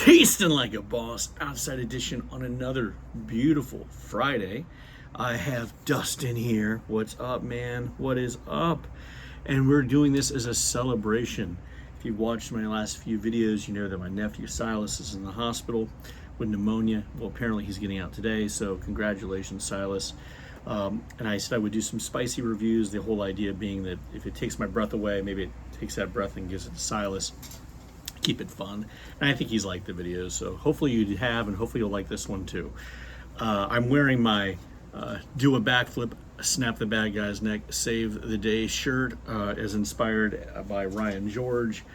Tastin' Like a Boss outside edition on another beautiful Friday. I have Dustin here. What's up, man? What is up? And we're doing this as a celebration. If you've watched my last few videos, you know that my nephew Silas is in the hospital with pneumonia. Well, apparently he's getting out today, so congratulations, Silas. And I said I would do some spicy reviews, the whole idea being that if it takes my breath away, maybe it takes that breath and gives it to Silas. Keep it fun. And I think he's liked the videos, so hopefully you have, and hopefully you'll like this one too. I'm wearing my do a backflip, snap the bad guy's neck, save the day shirt, as inspired by Ryan George.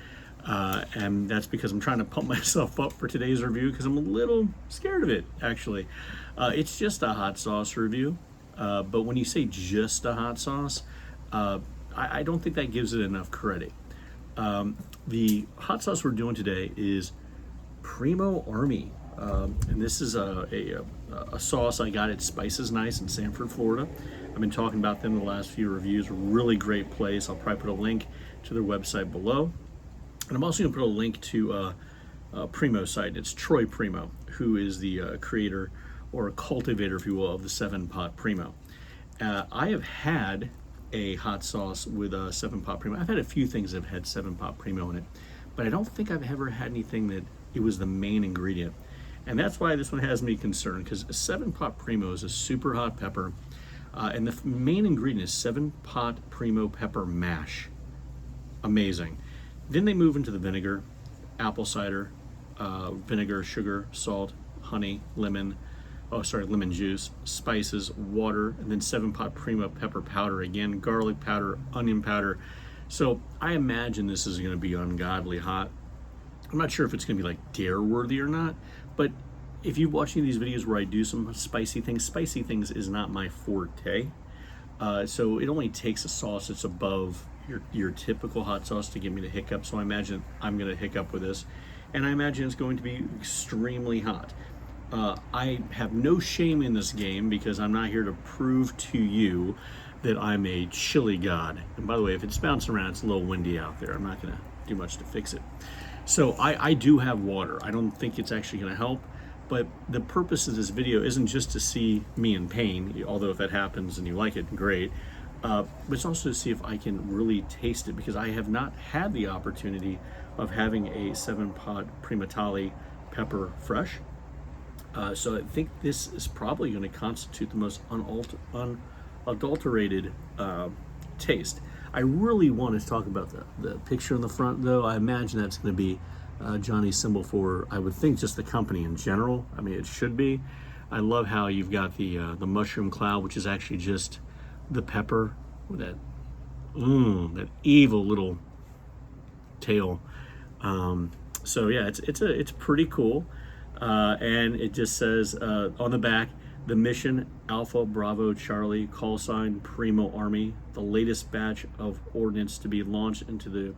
And that's because I'm trying to pump myself up for today's review because I'm a little scared of it, actually. It's just a hot sauce review, but when you say just a hot sauce, I don't think that gives it enough credit. The hot sauce we're doing today is Primo Army, and this is a sauce I got at Spices Nice in Sanford, Florida. I've been talking about them in the last few reviews. Really great place. I'll probably put a link to their website below, and I'm also going to put a link to Primo's site. It's Troy Primo, who is the creator or cultivator, if you will, of the 7-Pot Primo. I have had a hot sauce with a 7-Pot Primo. I've had a few things that have had 7-Pot Primo in it, but I don't think I've ever had anything that it was the main ingredient. And that's why this one has me concerned, because a 7-Pot Primo is a super hot pepper, and the main ingredient is 7-Pot Primo pepper mash. Amazing. Then they move into the vinegar, apple cider, vinegar, sugar, salt, honey, lemon juice, spices, water, and then 7-Pot Primo pepper powder again, garlic powder, onion powder. So I imagine this is going to be ungodly hot. I'm not sure if it's going to be like dare worthy or not, but if you're watching these videos where I do some spicy things is not my forte. So it only takes a sauce that's above your typical hot sauce to get me to hiccup. So I imagine I'm going to hiccup with this, and I imagine it's going to be extremely hot. I have no shame in this game because I'm not here to prove to you that I'm a chili god. And by the way, if it's bouncing around, it's a little windy out there. I'm not going to do much to fix it. So I do have water. I don't think it's actually going to help, but the purpose of this video isn't just to see me in pain, although if that happens and you like it, great. But it's also to see if I can really taste it, because I have not had the opportunity of having a 7-Pot Primatali pepper fresh. So I think this is probably going to constitute the most unadulterated taste. I really want to talk about the picture in the front, though. I imagine that's going to be Johnny's symbol for, I would think, just the company in general. I mean, it should be. I love how you've got the mushroom cloud, which is actually just the pepper with that evil little tail. So yeah, it's pretty cool. And it just says on the back, the mission Alpha Bravo Charlie, call sign Primo Army, the latest batch of ordnance to be launched into the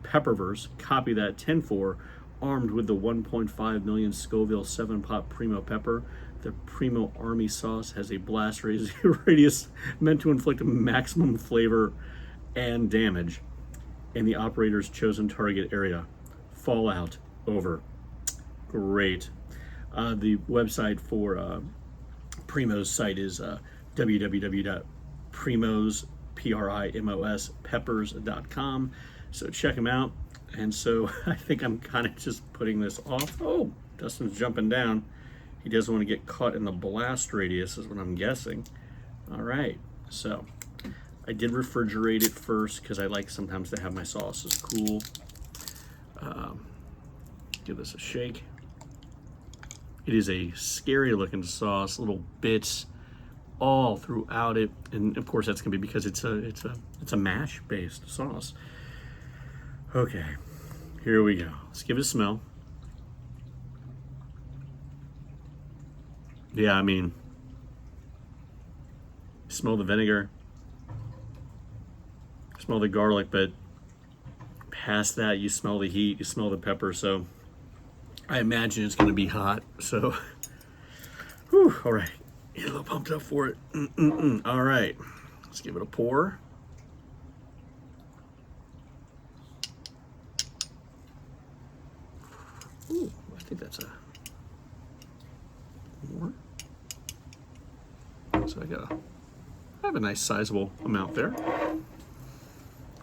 Pepperverse. Copy that 10-4, armed with the 1.5 million Scoville 7-Pot Primo pepper. The Primo Army sauce has a blast radius meant to inflict maximum flavor and damage in the operator's chosen target area. Fallout over. Great. The website for Primo's site is www.primos, P-R-I-M-O-S, peppers.com. So check them out. And so I think I'm kind of just putting this off. Oh, Dustin's jumping down. He doesn't want to get caught in the blast radius is what I'm guessing. All right. So I did refrigerate it first because I like sometimes to have my sauces cool. Give this a shake. It is a scary looking sauce, little bits all throughout it, and of course that's gonna be because it's a mash based sauce. Okay, here we go. Let's give it a smell. Yeah, I mean, smell the vinegar, smell the garlic, but past that you smell the heat, you smell the pepper. So I imagine it's going to be hot. So, whew, all right, get a little pumped up for it. All right, let's give it a pour. Ooh, I think think that's a more. So I have a nice sizable amount there. Let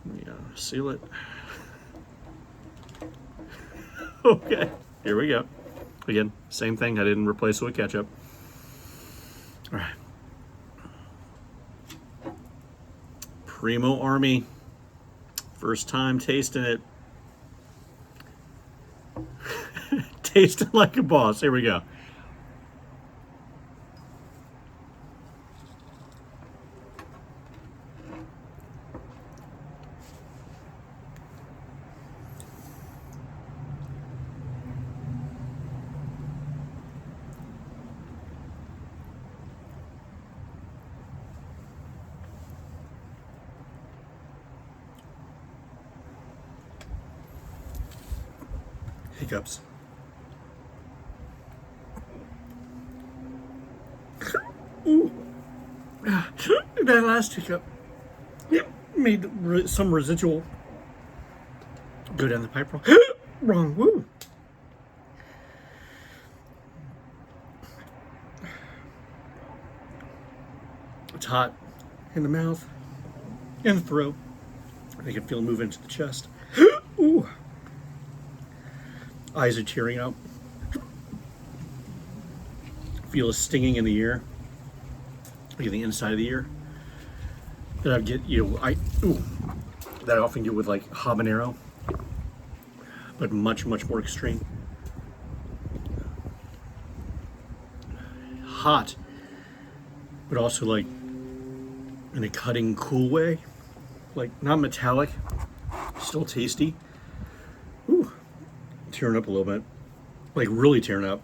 me seal it. Okay, here we go. Again, same thing. I didn't replace it with ketchup. All right. Primo Army. First time tasting it. Tasting like a boss. Here we go. Hiccups. Ooh. That last hiccup, yep, made some residual go down the pipe wrong. Wrong. Woo. It's hot in the mouth and the throat. I can feel it move into the chest. Ooh. Eyes are tearing up. Feel a stinging in the ear, like the inside of the ear. That I get, that I often get with like habanero, but much more extreme. Hot, but also like in a cutting, cool way, like not metallic, still tasty. Ooh. Tearing up a little bit, like really tearing up.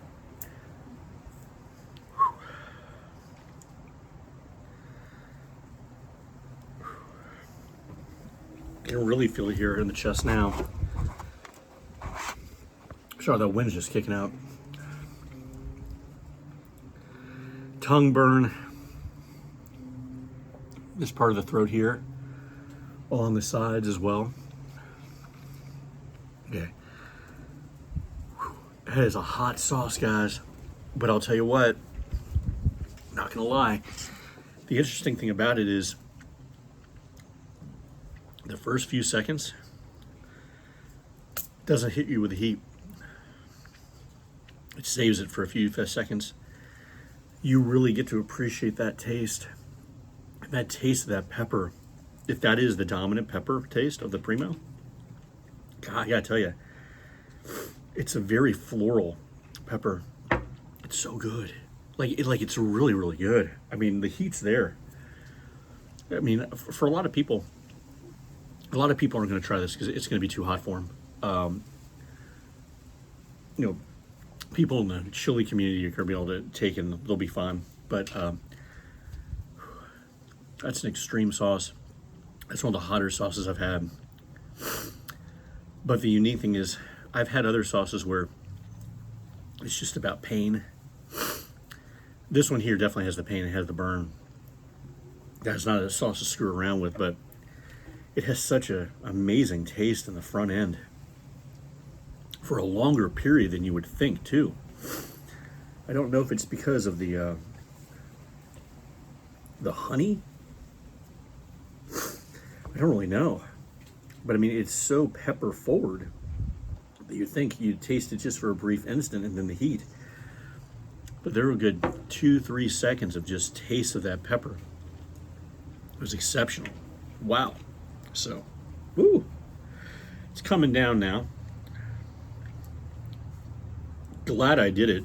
I can really feel it here in the chest now. Sorry, that wind's just kicking out. Tongue burn. This part of the throat here, all on the sides as well. Okay. That is a hot sauce, guys. But I'll tell you what, not gonna lie, the interesting thing about it is the first few seconds doesn't hit you with the heat. It saves it for a few seconds. You really get to appreciate that taste. That taste of that pepper, if that is the dominant pepper taste of the Primo, God, I gotta tell you, it's a very floral pepper. It's so good. Like it's really good. I mean, the heat's there. I mean, for a lot of people aren't going to try this because it's going to be too hot for them. People in the chili community are going to be able to take it and they'll be fine. But that's an extreme sauce. That's one of the hotter sauces I've had. But the unique thing is, I've had other sauces where it's just about pain. This one here definitely has the pain. It has the burn. That's not a sauce to screw around with, but it has such an amazing taste in the front end for a longer period than you would think, too. I don't know if it's because of the honey. I don't really know. But I mean, it's so pepper forward that you'd think you'd taste it just for a brief instant and then the heat. But there were a good 2-3 seconds of just taste of that pepper. It was exceptional. Wow. So, woo. It's coming down now. Glad I did it.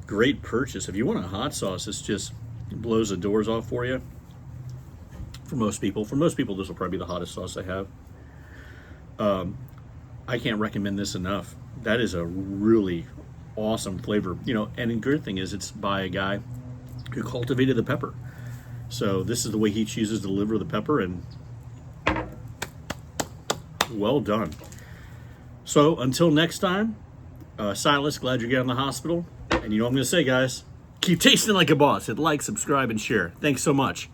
Great purchase. If you want a hot sauce, it just blows the doors off for you. For most people. For most people, this will probably be the hottest sauce I have. I can't recommend this enough. That is a really awesome flavor. And the good thing is it's by a guy who cultivated the pepper. So this is the way he chooses to deliver the pepper, and well done. So until next time, Silas, glad you're getting out of the hospital. And you know what I'm going to say, guys? Keep tasting like a boss. Hit like, subscribe, and share. Thanks so much.